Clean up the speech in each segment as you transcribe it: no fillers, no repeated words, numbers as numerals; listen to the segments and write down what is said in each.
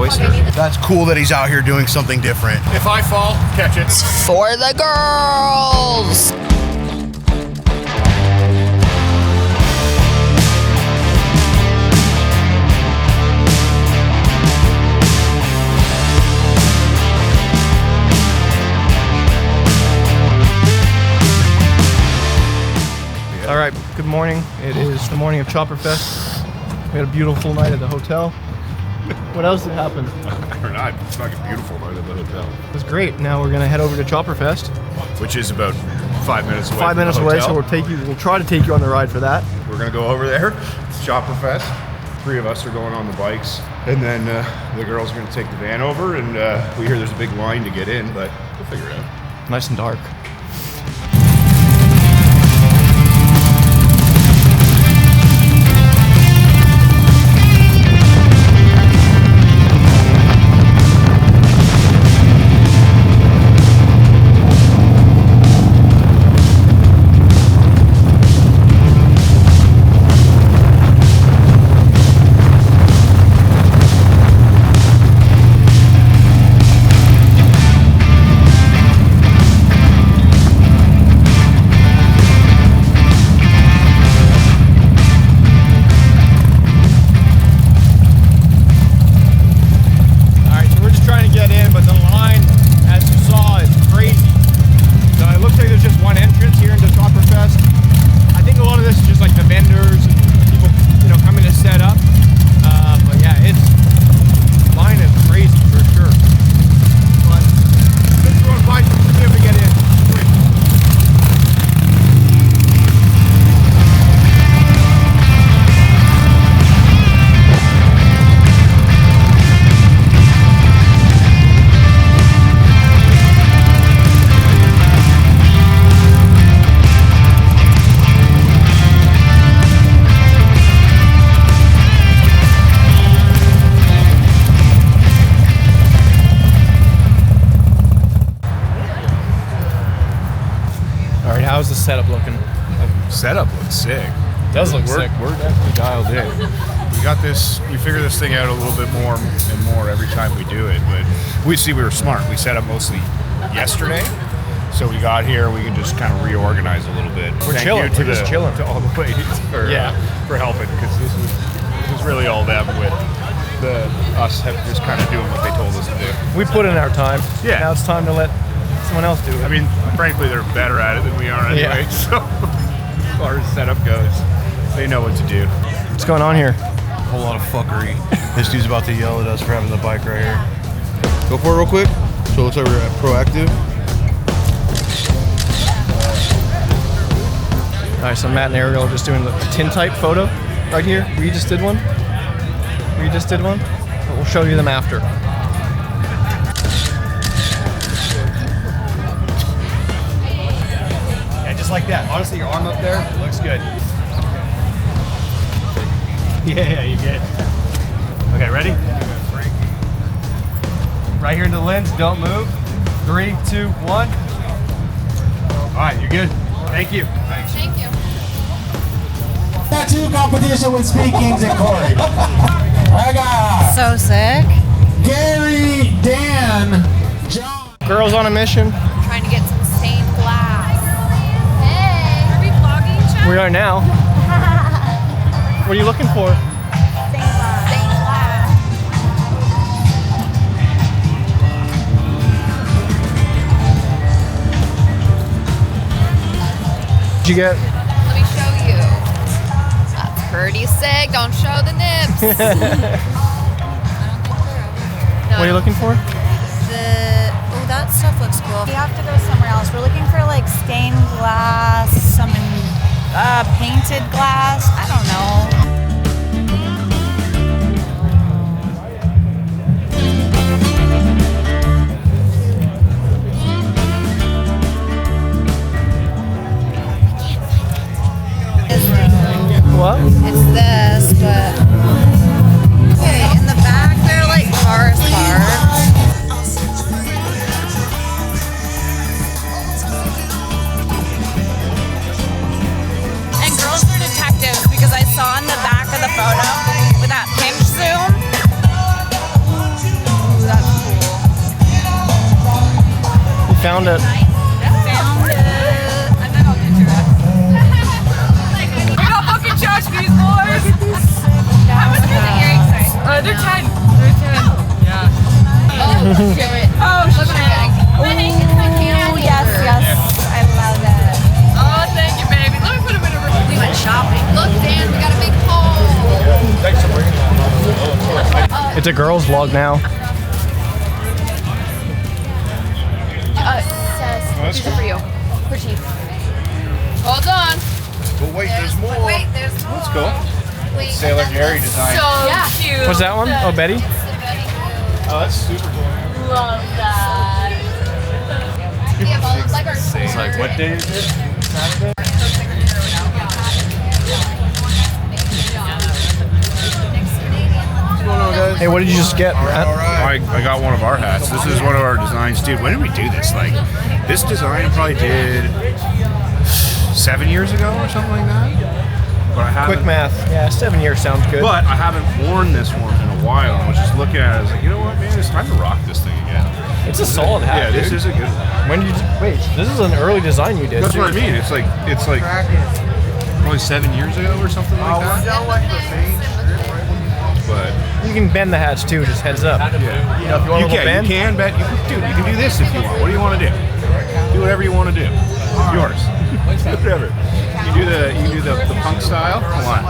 oyster. That's cool that he's out here doing something different. If I fall, catch it. For the girls! All right, good morning. It is the morning of Chopper Fest. We had a beautiful night at the hotel. What else did happen? Or not, it's fucking beautiful night at the hotel. It was great. Now we're gonna head over to Chopper Fest. Which is about 5 minutes away. 5 minutes away, so we'll try to take you on the ride for that. We're gonna go over there, Chopper Fest. 3 of us are going on the bikes, and then the girls are gonna take the van over, and we hear there's a big line to get in, but we'll figure it out. Nice and dark. How's the setup looking? Setup looks sick. It does look sick. We're definitely dialed in. We got this, we figure this thing out a little bit more and more every time we do it, but we were smart. We set up mostly yesterday, so we got here, we can just kind of reorganize a little bit. We're chilling. We're just chilling. To all the ladies for helping, because this was really all them with us just kind of doing what they told us to do. We put in our time. Yeah. Now it's time to let someone else do it. I mean, frankly, they're better at it than we are anyway, so as far as setup goes, they know what to do. What's going on here? A whole lot of fuckery. This dude's about to yell at us for having the bike right here. Go for it real quick. So it looks like we're proactive. All right, so Matt and Ariel are just doing the tintype photo right here. We just did one. We'll show you them after. Just like that. Honestly, your arm up there, it looks good. Yeah, you get it. Okay, ready? Right here in the lens, don't move. 3, 2, 1. All right, you're good. Thank you. Thanks. Thank you. Tattoo competition with Speed Kings and Corey. I got So sick. Gary, Dan, John. Girls on a mission. Trying to get some stained glass. Hey, are we vlogging, Chad? We are now. What are you looking for? Stained glass. Stained glass. Did you get? Let me show you. That's pretty sick. Don't show the nips. What are you looking for? That stuff looks cool. We have to go somewhere else. We're looking for like stained glass, some painted glass. I don't know. What? It's this, but okay. In the back, they're like cars parked. And girls are detectives because I saw in the back found it. Found it. And then I'll get to it. We got fucking tchotchkes, boys. How much are the earrings? They're 10. They're 10. Yeah. Oh, shit. Oh, shit. Oh, yes, yes. I love it. Oh, thank you, baby. Let me put them in a room. We went shopping. Look, Dan, we got a big hole. It's a girls vlog now. These are for you. For Chief. Hold on. But wait, there's more. Wait, there's more. That's cool. Wait, Sailor Jerry design. So cute. What's that one? Oh, Betty? Oh, that's super cool. Love that. It's like, what day is it? Saturday? What's going on, guys? Hey, what did you just get, Matt? I got one of our hats. This is one of our designs. Dude, when did we do this? Like, this design probably did 7 years ago or something like that. But I haven't, Quick math. Yeah, 7 years sounds good. But I haven't worn this one in a while. I was just looking at it. I was like, you know what, man? It's time to rock this thing again. It's a solid hat. Yeah, this is a good one. When did you wait? This is an early design you did. That's too. what I mean. It's like probably 7 years ago or something like that. But You can bend the hats too. Just heads up. yeah, You know, if you want a little bend. You can bet. You can do this if you want. What do you want to do? Do whatever you want to do. Yours. Whatever. You do the punk style. Come on.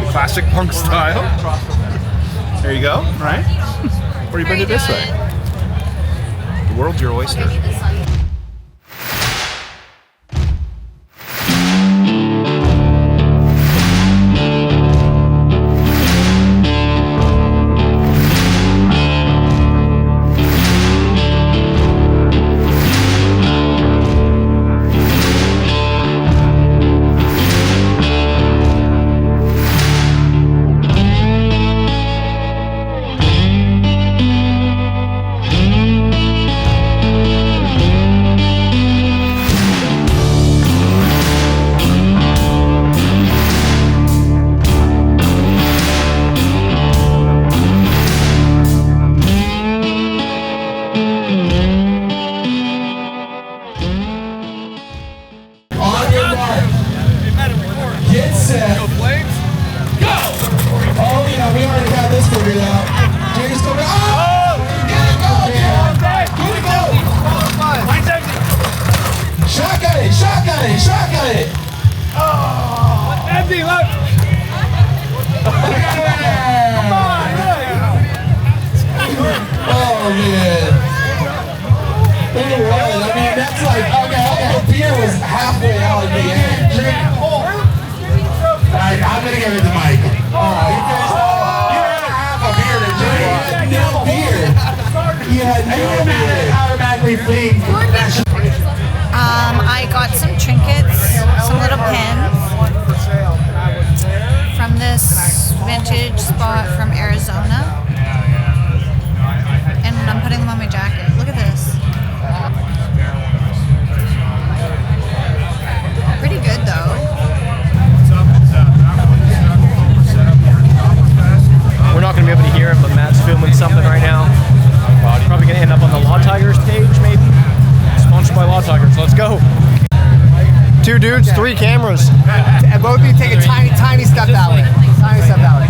The classic punk style. There you go. Right. Or you bend it this way. The world's your oyster. I got some trinkets, some little pins from this vintage spot from Arizona, and I'm putting them on my jacket. Look at this. Pretty good though. We're not going to be able to hear him, but Matt's filming something right now. Probably going to end up on the Law Tigers page, maybe. Sponsored by Law Tigers. Let's go. 2 dudes, 3 cameras. And both of you take a tiny step that way. Tiny step that way.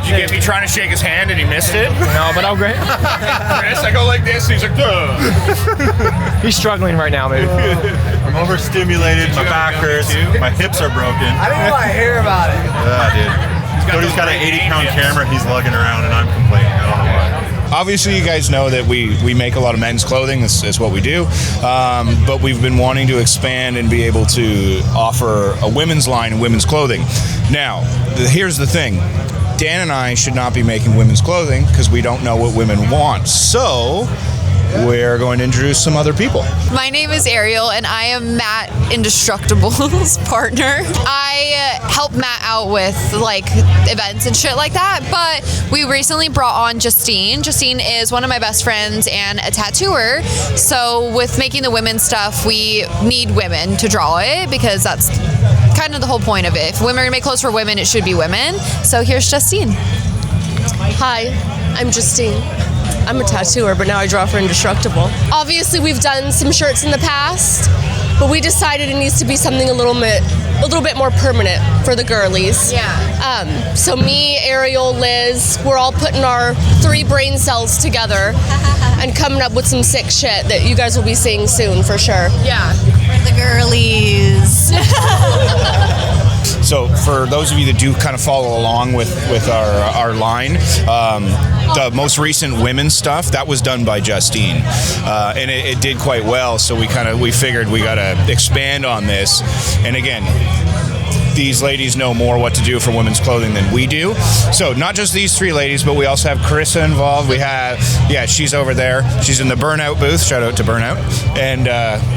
Did you get me trying to shake his hand and he missed it? No, but I'm great. Chris, I go like this. He's like, duh. He's struggling right now, maybe. I'm overstimulated. My back hurts. My hips are broken. I didn't want to hear about it. Yeah, dude. Cody's got an 80-pound camera he's lugging around, and I'm complaining. I don't know why. Obviously, you guys know that we make a lot of men's clothing. That's what we do. But we've been wanting to expand and be able to offer a women's line of women's clothing. Now, here's the thing. Dan and I should not be making women's clothing because we don't know what women want. So we're going to introduce some other people. My name is Ariel, and I am Matt Indestructible's partner. I help Matt out with like events and shit like that, but we recently brought on Justine. Justine is one of my best friends and a tattooer. So with making the women's stuff, we need women to draw it because that's kind of the whole point of it. If women are gonna make clothes for women, it should be women. So here's Justine. Hi, I'm Justine. I'm a tattooer, but now I draw for Indestructible. Obviously, we've done some shirts in the past, but we decided it needs to be something a little bit more permanent for the girlies. Yeah. So me, Ariel, Liz, we're all putting our 3 brain cells together and coming up with some sick shit that you guys will be seeing soon for sure. Yeah. For the girlies. So for those of you that do kind of follow along with our line, the most recent women's stuff, that was done by Justine. And it did quite well, so we figured we got to expand on this. And again, these ladies know more what to do for women's clothing than we do. So not just these 3 ladies, but we also have Carissa involved. We have, she's over there. She's in the Burnout booth. Shout out to Burnout. And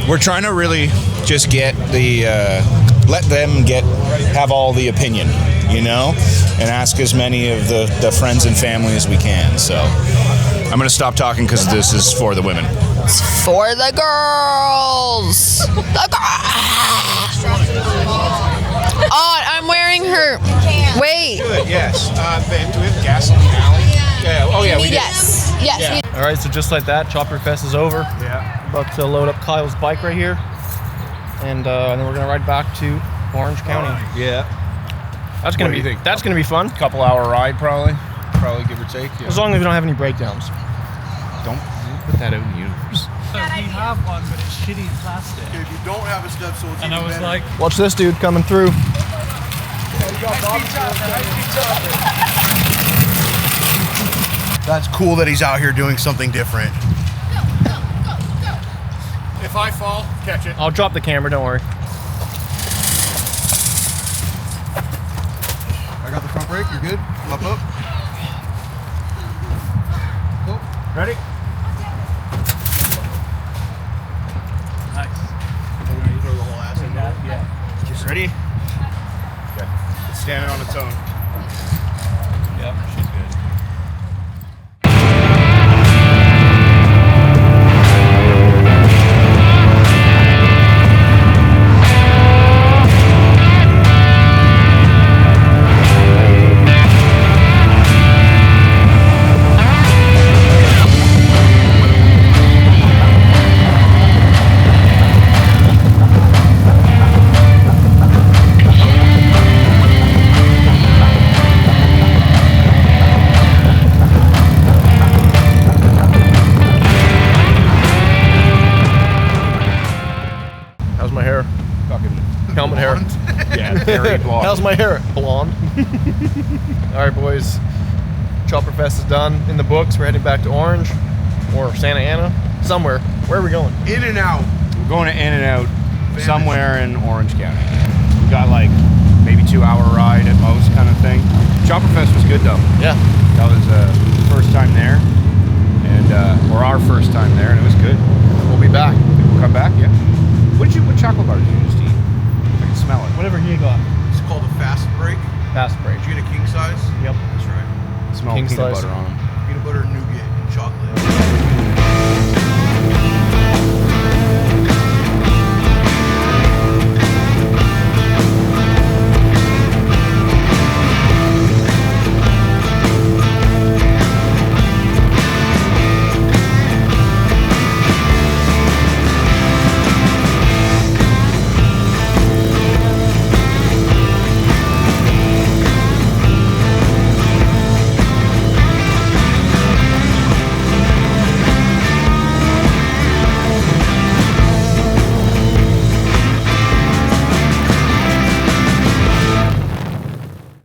we're trying to really just get let them have all the opinion, and ask as many of the friends and family as we can. So I'm going to stop talking because this is for the women. It's for the girls. Oh, I'm wearing her. Wait. Good, yes. Do we have gasoline alley? Yeah. Oh, yeah, we did. Yes. Yeah. All right, so just like that, Chopper Fest is over. Yeah. About to load up Kyle's bike right here, and then we're gonna ride back to Orange County. Yeah. That's gonna be fun. Couple hour ride, probably give or take. Yeah. As long as we don't have any breakdowns. Don't put that out in the universe. We have one, but it's shitty plastic. Okay, if you don't have a step stool, it's And I was like, Watch this dude coming through. That's cool that he's out here doing something different. If I fall, catch it. I'll drop the camera, don't worry. I got the front brake, you're good? Up. Cool. Ready? nice. You throw the whole ass in there? Yeah. Just ready? Okay. It's standing on its own. Yep, she's good. Helmet hair. Yeah, very blonde. How's my hair? Blonde. All right, boys. Chopper Fest is done. In the books. We're heading back to Orange or Santa Ana. Somewhere. Where are we going? In and out. We're going to In-N-Out somewhere in Orange County. We got like maybe 2-hour ride at most kind of thing. Chopper Fest was good though. Yeah. That was first time there, and or our first time there, and it was good. We'll be back. We'll come back, yeah. What chocolate bar did you just eat? I can smell it. Whatever he got. It's called a fast break. Fast break. Did you get a king size? Yep. That's right. Smell King peanut size. butter on them.